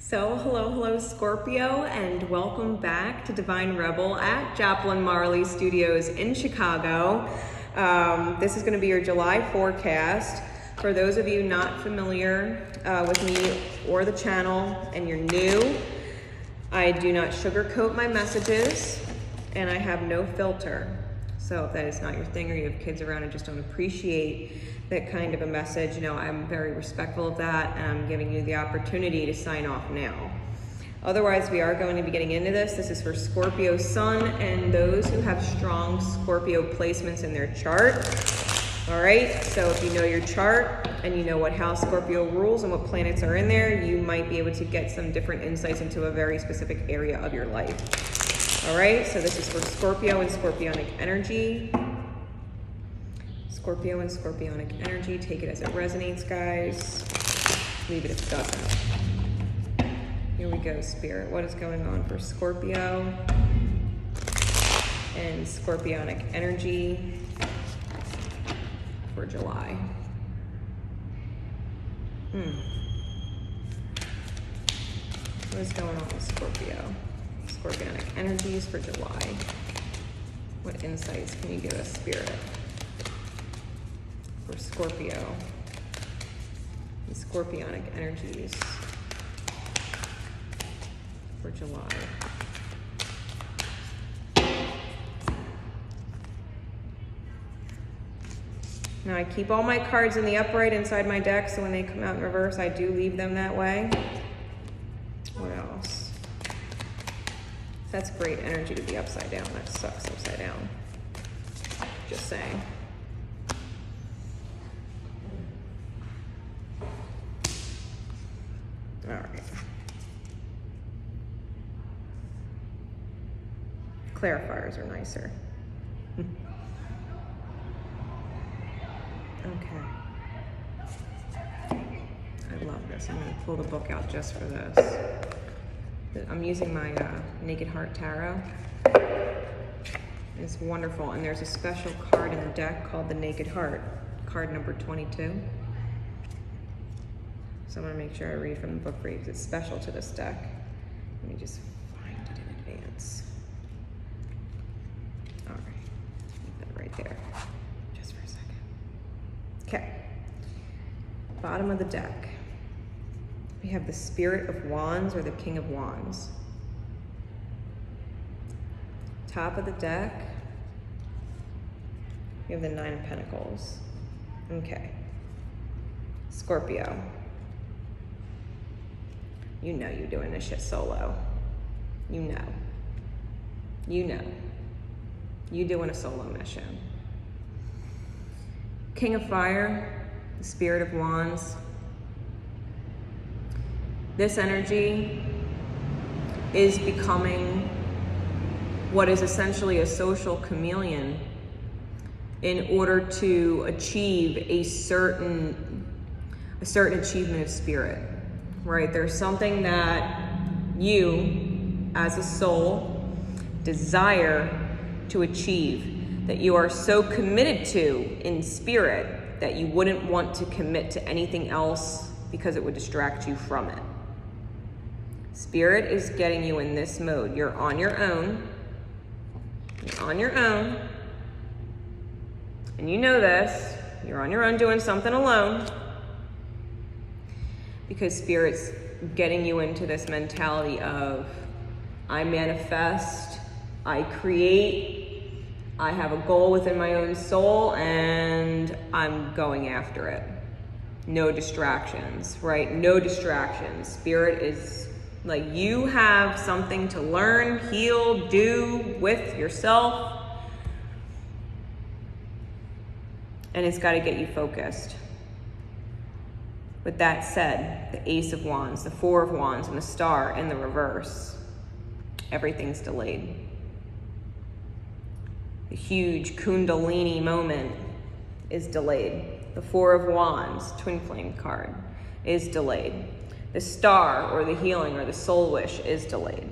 So hello Scorpio, and welcome back to Divine Rebel at Joplin Marley Studios in Chicago. This is going to be your July forecast. For those of you not familiar with me or the channel and you're new, I do not sugarcoat my messages and I have no filter. So if that is not your thing or you have kids around and just don't appreciate that kind of a message, you know, I'm very respectful of that, and I'm giving you the opportunity to sign off now. Otherwise, we are going to be getting into this. This is for Scorpio Sun and those who have strong Scorpio placements in their chart. All right, so if you know your chart and you know what house Scorpio rules and what planets are in there, you might be able to get some different insights into a very specific area of your life. All right, so this is for Scorpio and Scorpionic energy. Scorpio and Scorpionic energy. Take it as it resonates, guys. Leave it if it doesn't. Here we go, Spirit. What is going on for Scorpio and Scorpionic energy for July? What is going on with Scorpio? Scorpionic energies for July. What insights can you give us, Spirit? For Scorpio and Scorpionic energies for July. Now I keep all my cards in the upright inside my deck, so when they come out in reverse, I do leave them that way. What else? That's great energy to be upside down. That sucks upside down. Just saying. All right. Clarifiers are nicer. Okay. I love this. I'm going to pull the book out just for this. I'm using my Naked Heart Tarot. It's wonderful. And there's a special card in the deck called the Naked Heart, card number 22. So I'm going to make sure I read from the book for you because it's special to this deck. Let me just find it in advance. All right, keep that right there, just for a second. Okay, bottom of the deck. We have the Spirit of Wands or the King of Wands. Top of the deck, we have the Nine of Pentacles. Okay, Scorpio. You know you're doing this shit solo. You know. You know. You doing a solo mission. King of Fire, the Spirit of Wands. This energy is becoming what is essentially a social chameleon in order to achieve a certain achievement of spirit. Right, there's something that you, as a soul, desire to achieve, that you are so committed to in spirit that you wouldn't want to commit to anything else because it would distract you from it. Spirit is getting you in this mode. You're on your own. You're on your own. And you know this. You're on your own doing something alone. Because Spirit's getting you into this mentality of, I manifest, I create, I have a goal within my own soul, and I'm going after it. No distractions, right? No distractions. Spirit is like, you have something to learn, heal, do with yourself, and it's got to get you focused. With that said, the Ace of Wands, the Four of Wands, and the Star in the reverse, everything's delayed. The huge Kundalini moment is delayed. The Four of Wands, Twin Flame card, is delayed. The Star, or the healing, or the soul wish, is delayed.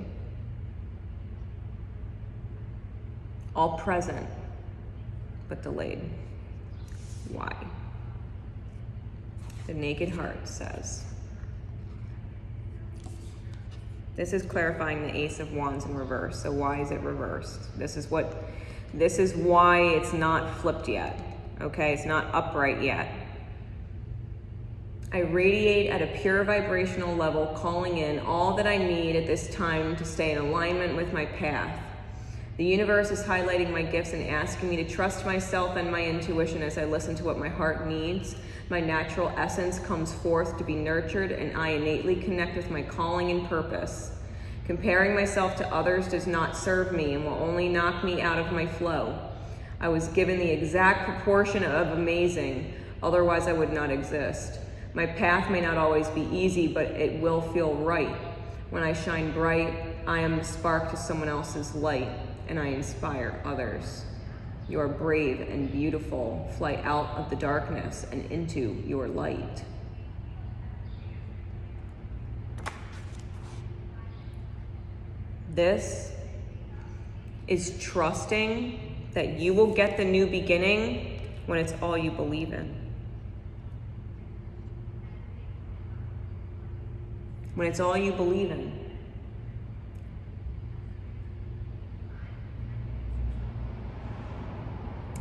All present, but delayed. Why? The Naked Heart says, This is clarifying the Ace of Wands in reverse. So why is it reversed? This is why it's not flipped yet. Okay, it's not upright yet. I radiate at a pure vibrational level, calling in all that I need at this time to stay in alignment with my path. The universe is highlighting my gifts and asking me to trust myself and my intuition as I listen to what my heart needs. My natural essence comes forth to be nurtured, and I innately connect with my calling and purpose. Comparing myself to others does not serve me and will only knock me out of my flow. I was given the exact proportion of amazing, otherwise I would not exist. My path may not always be easy, but it will feel right. When I shine bright, I am the spark to someone else's light, and I inspire others. You are brave and beautiful. Fly out of the darkness and into your light. This is trusting that you will get the new beginning when it's all you believe in. When it's all you believe in.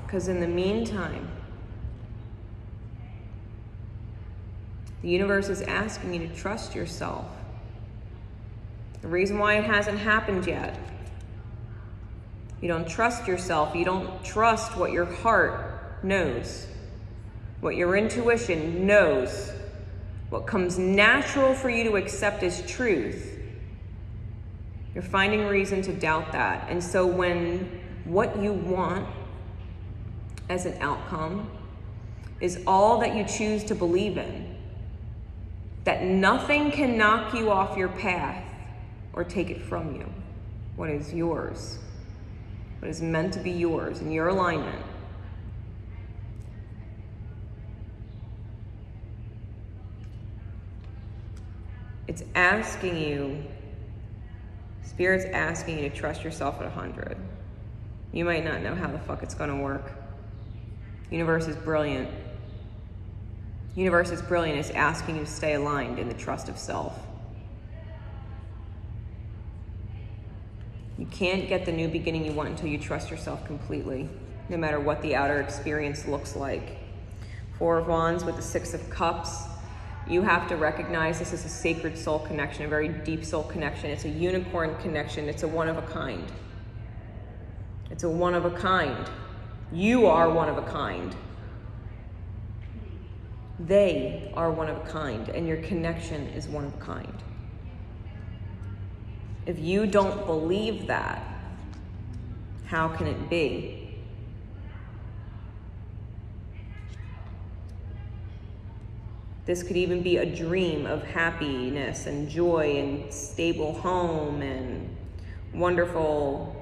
Because in the meantime, the universe is asking you to trust yourself. The reason why it hasn't happened yet. You don't trust yourself. You don't trust what your heart knows, what your intuition knows, what comes natural for you to accept as truth. You're finding reason to doubt that. And so when what you want as an outcome is all that you choose to believe in, that nothing can knock you off your path or take it from you. What is yours, what is meant to be yours in your alignment. It's asking you, Spirit's asking you to trust yourself at 100. You might not know how the fuck it's gonna work. Universe is brilliant. Universe is brilliant. It's asking you to stay aligned in the trust of self. You can't get the new beginning you want until you trust yourself completely, no matter what the outer experience looks like. Four of Wands with the Six of Cups. You have to recognize this is a sacred soul connection, a very deep soul connection. It's a unicorn connection. It's a one of a kind. It's a one of a kind. You are one of a kind. They are one of a kind, and your connection is one of a kind. If you don't believe that, how can it be? This could even be a dream of happiness and joy and stable home and wonderful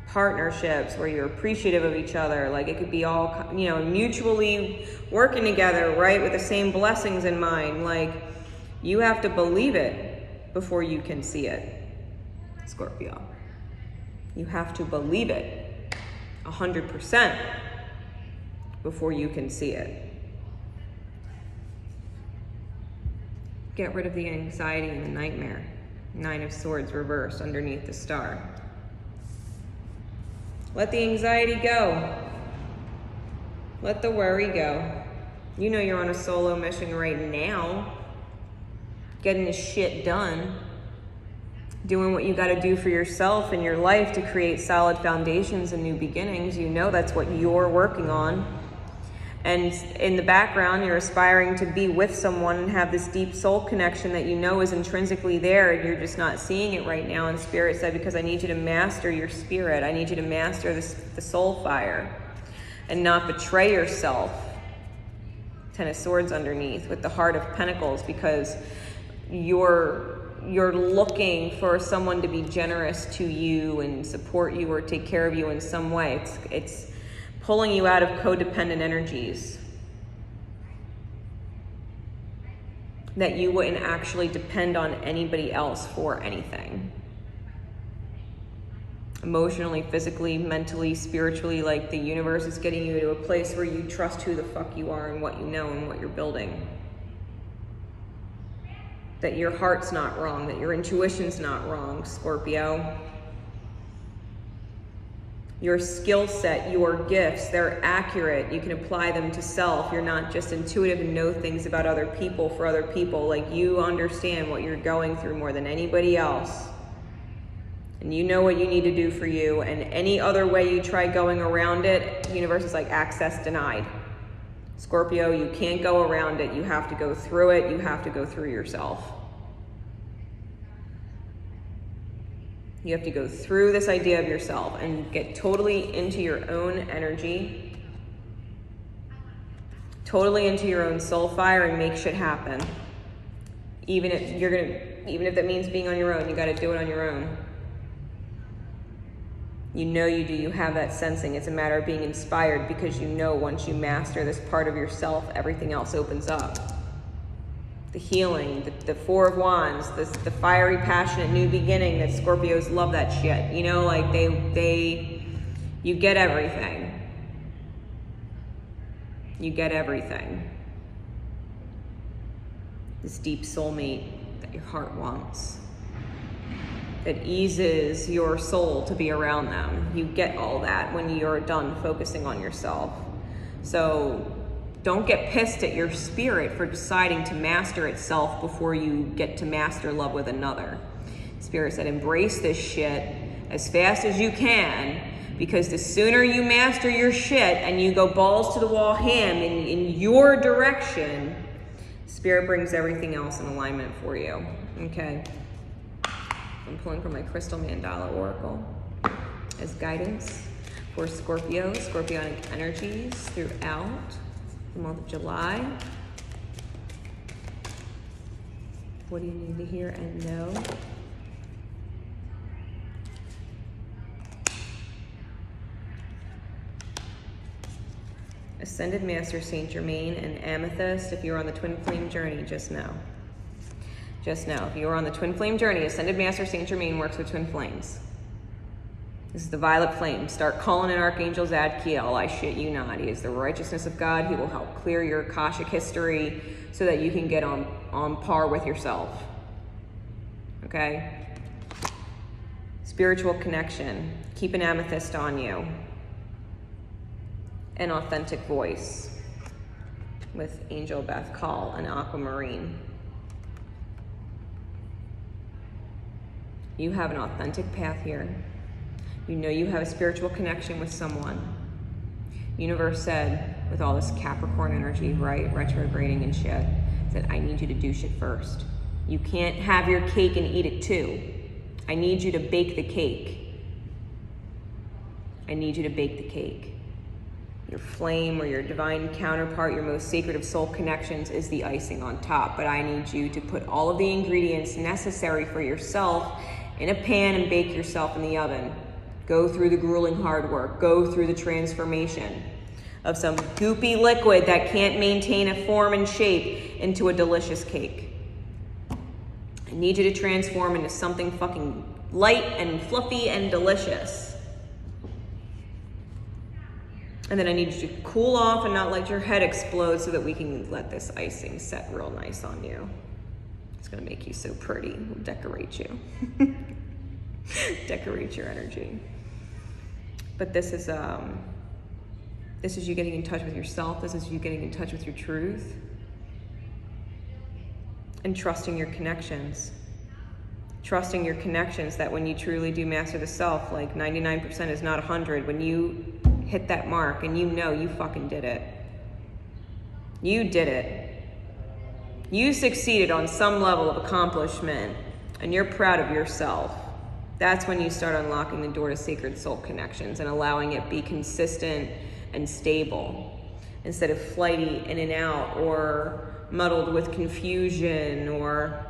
partnerships where you're appreciative of each other. Like it could be all, mutually working together, right? With the same blessings in mind. Like you have to believe it before you can see it, Scorpio. You have to believe it 100% before you can see it. Get rid of the anxiety and the nightmare. Nine of Swords reversed underneath the star. Let the anxiety go. Let the worry go. You know you're on a solo mission right now. Getting this shit done. Doing what you gotta do for yourself in your life to create solid foundations and new beginnings. You know that's what you're working on. And in the background, you're aspiring to be with someone and have this deep soul connection that you know is intrinsically there, and you're just not seeing it right now. And Spirit said, because I need you to master your spirit. I need you to master the soul fire and not betray yourself. Ten of Swords underneath with the Heart of Pentacles, because you're looking for someone to be generous to you and support you or take care of you in some way. It's pulling you out of codependent energies. That you wouldn't actually depend on anybody else for anything. Emotionally, physically, mentally, spiritually, like the universe is getting you to a place where you trust who the fuck you are and what you know and what you're building. that your heart's not wrong, that your intuition's not wrong, Scorpio. Your skill set, your gifts, they're accurate. You can apply them to self. You're not just intuitive and know things about other people for other people. Like, you understand what you're going through more than anybody else. And you know what you need to do for you. And any other way you try going around it, the universe is like, access denied. Scorpio, you can't go around it. You have to go through it. You have to go through yourself. You have to go through this idea of yourself and get totally into your own energy, totally into your own soul fire, and make shit happen. Even if that means being on your own, you got to do it on your own. You know you do. You have that sensing. It's a matter of being inspired, because you know once you master this part of yourself, everything else opens up. The healing, the Four of Wands, the fiery, passionate new beginning, that Scorpios love that shit. You know, like you get everything. You get everything. This deep soulmate that your heart wants. That eases your soul to be around them. You get all that when you're done focusing on yourself. So don't get pissed at your spirit for deciding to master itself before you get to master love with another. Spirit said, embrace this shit as fast as you can, because the sooner you master your shit and you go balls to the wall ham in your direction, Spirit brings everything else in alignment for you. Okay. I'm pulling from my Crystal Mandala Oracle as guidance for Scorpio, Scorpionic energies throughout the month of July. What do you need to hear and know? Ascended Master Saint Germain and Amethyst, if you're on the twin flame journey, just know. Just know, if you're on the twin flame journey, Ascended Master Saint Germain works with twin flames. This is the violet flame. Start calling in Archangel Zadkiel. I shit you not. He is the righteousness of God. He will help clear your Akashic history so that you can get on par with yourself. Okay? Spiritual connection. Keep an amethyst on you. An authentic voice with Angel Beth Call and Aquamarine. You have an authentic path here. You know you have a spiritual connection with someone. Universe said, with all this Capricorn energy, right, retrograding and shit, said, I need you to do shit first. You can't have your cake and eat it too. I need you to bake the cake. I need you to bake the cake. Your flame or your divine counterpart, your most sacred of soul connections, is the icing on top. But I need you to put all of the ingredients necessary for yourself in a pan and bake yourself in the oven. Go through the grueling hard work. Go through the transformation of some goopy liquid that can't maintain a form and shape into a delicious cake. I need you to transform into something fucking light and fluffy and delicious. And then I need you to cool off and not let your head explode so that we can let this icing set real nice on you. It's gonna make you so pretty. We'll decorate you. Decorate your energy. But this is you getting in touch with yourself. This is you getting in touch with your truth. And trusting your connections. Trusting your connections, that when you truly do master the self, like 99% is not 100. When you hit that mark and you know you fucking did it. You did it. You succeeded on some level of accomplishment and you're proud of yourself. That's when you start unlocking the door to sacred soul connections and allowing it be consistent and stable instead of flighty in and out or muddled with confusion, or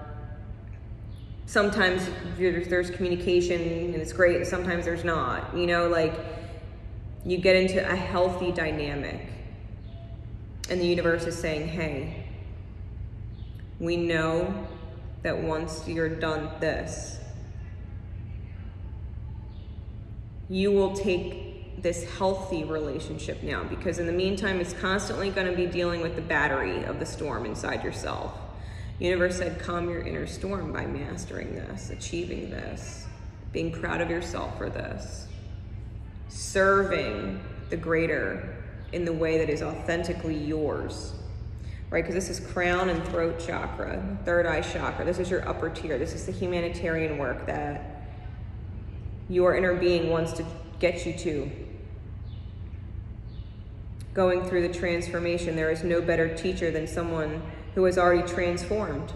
sometimes there's communication and it's great and sometimes there's not. You know, like, you get into a healthy dynamic and the universe is saying, hey, we know that once you're done this, you will take this healthy relationship now, because in the meantime, it's constantly going to be dealing with the battery of the storm inside yourself. Universe said, calm your inner storm by mastering this, achieving this, being proud of yourself for this, serving the greater in the way that is authentically yours, right? Because this is crown and throat chakra, third eye chakra. This is your upper tier. This is the humanitarian work that your inner being wants to get you to. Going through the transformation, there is no better teacher than someone who has already transformed.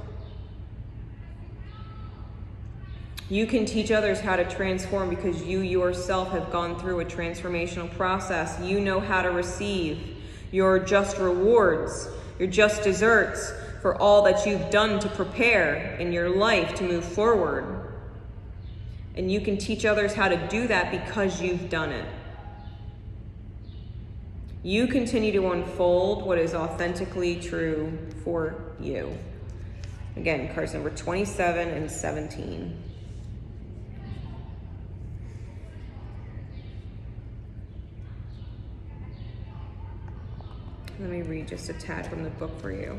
You can teach others how to transform because you yourself have gone through a transformational process. You know how to receive your just rewards, your just desserts for all that you've done to prepare in your life to move forward. And you can teach others how to do that because you've done it. You continue to unfold what is authentically true for you. Again, cards number 27 and 17. Let me read just a tad from the book for you.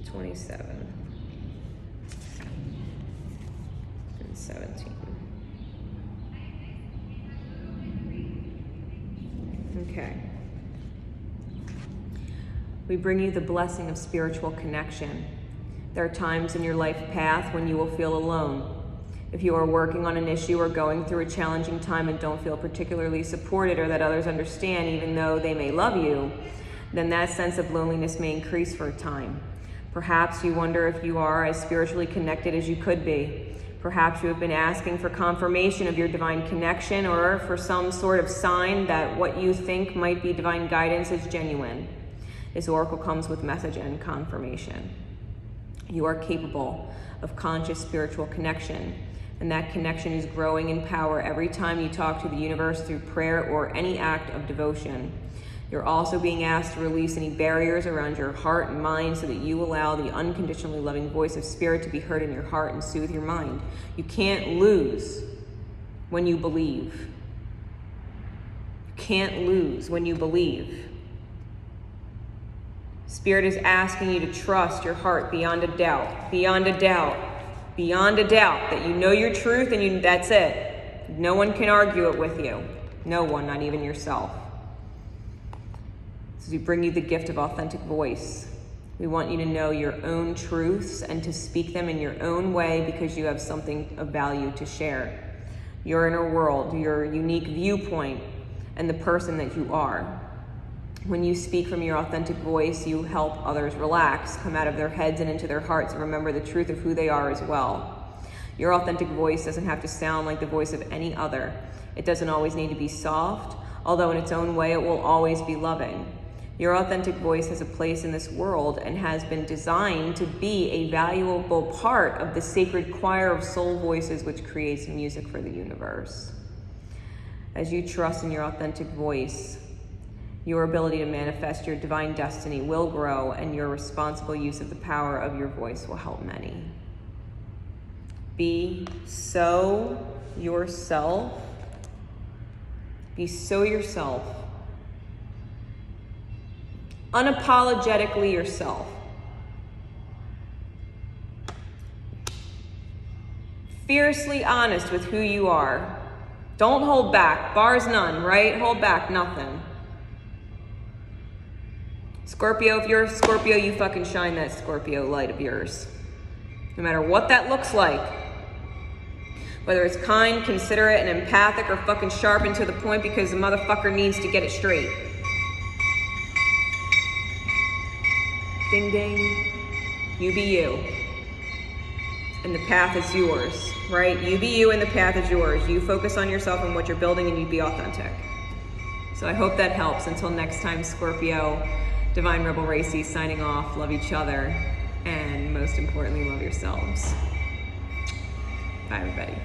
27 and 17. Okay. We bring you the blessing of spiritual connection. There are times in your life path when you will feel alone. If you are working on an issue or going through a challenging time and don't feel particularly supported or that others understand even though they may love you, then that sense of loneliness may increase for a time. Perhaps you wonder if you are as spiritually connected as you could be. Perhaps you have been asking for confirmation of your divine connection or for some sort of sign that what you think might be divine guidance is genuine. This oracle comes with message and confirmation. You are capable of conscious spiritual connection, and that connection is growing in power every time you talk to the universe through prayer or any act of devotion. You're also being asked to release any barriers around your heart and mind so that you allow the unconditionally loving voice of spirit to be heard in your heart and soothe your mind. You can't lose when you believe. You can't lose when you believe. Spirit is asking you to trust your heart beyond a doubt, beyond a doubt, beyond a doubt that you know your truth and that's it. No one can argue it with you. No one, not even yourself. So we bring you the gift of authentic voice. We want you to know your own truths and to speak them in your own way because you have something of value to share. Your inner world, your unique viewpoint, and the person that you are. When you speak from your authentic voice, you help others relax, come out of their heads and into their hearts, and remember the truth of who they are as well. Your authentic voice doesn't have to sound like the voice of any other. It doesn't always need to be soft, although in its own way it will always be loving. Your authentic voice has a place in this world and has been designed to be a valuable part of the sacred choir of soul voices which creates music for the universe. As you trust in your authentic voice, your ability to manifest your divine destiny will grow, and your responsible use of the power of your voice will help many. Be so yourself. Be so yourself. Unapologetically yourself. Fiercely honest with who you are. Don't hold back. Bars none, right? Hold back nothing. Scorpio, if you're a Scorpio, you fucking shine that Scorpio light of yours. No matter what that looks like. Whether it's kind, considerate, and empathic, or fucking sharp and to the point because the motherfucker needs to get it straight. Ding ding. You be you. And the path is yours, right? You be you and the path is yours. You focus on yourself and what you're building and you be authentic. So I hope that helps. Until next time, Scorpio, Divine Rebel Racey signing off. Love each other. And most importantly, love yourselves. Bye, everybody.